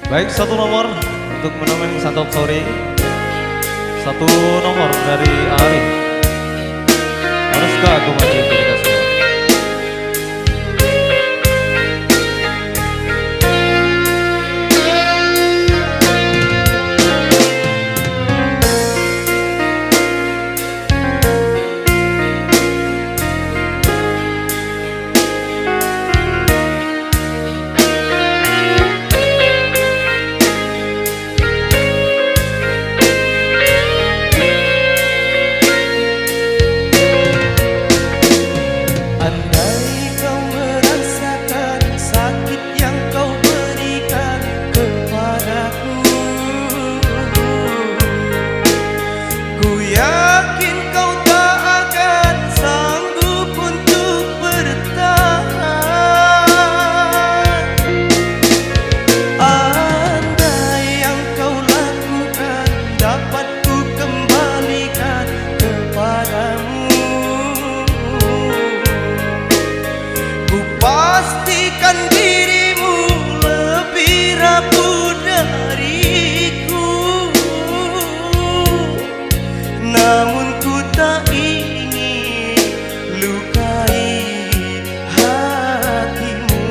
Baik, satu nomor untuk menemani Santop Sore. Satu nomor dari Arif. Haruskah aku mati untuk kita semua? Pastikan dirimu lebih rapuh dariku, namun ku tak ingin lukai hatimu.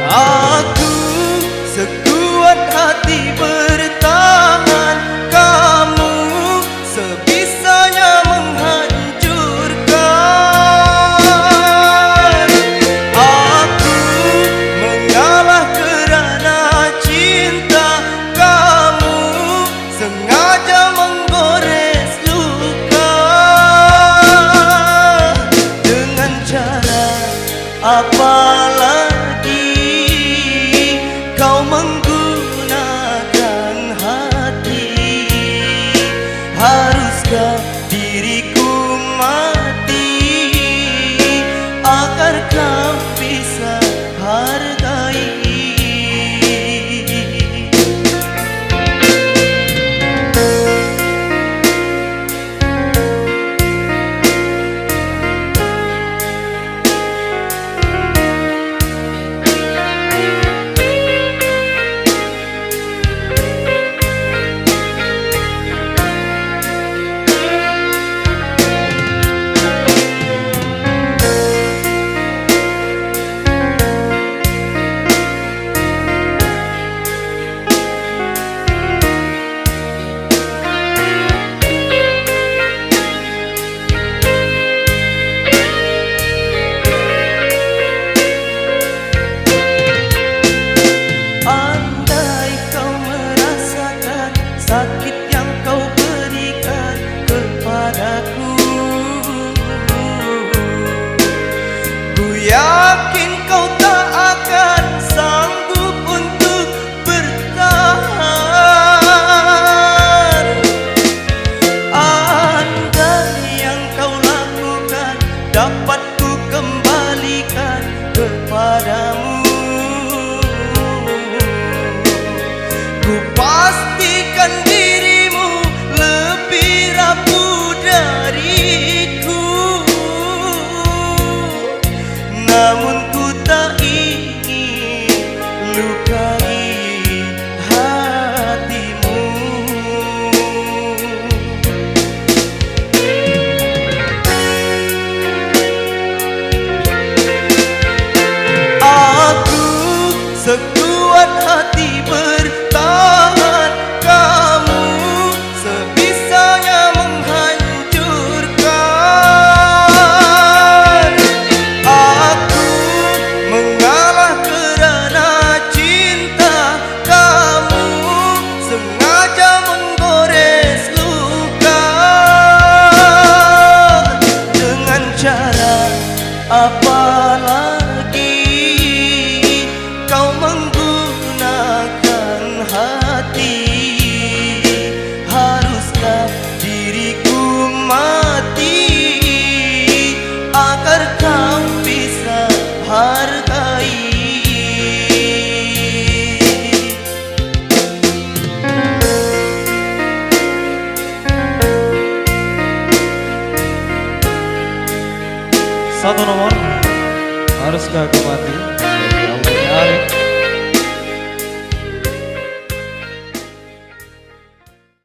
Aku sekuat hati bertahan, kamu sebisanya menghancurkan. Aku mengalah kerana cinta, kamu sengaja menggores luka. Dengan cara apa lagi kau menggunakan hati? Haruskah diriku mati agar kau bisa hargai? satu nomor, haruskah aku mati?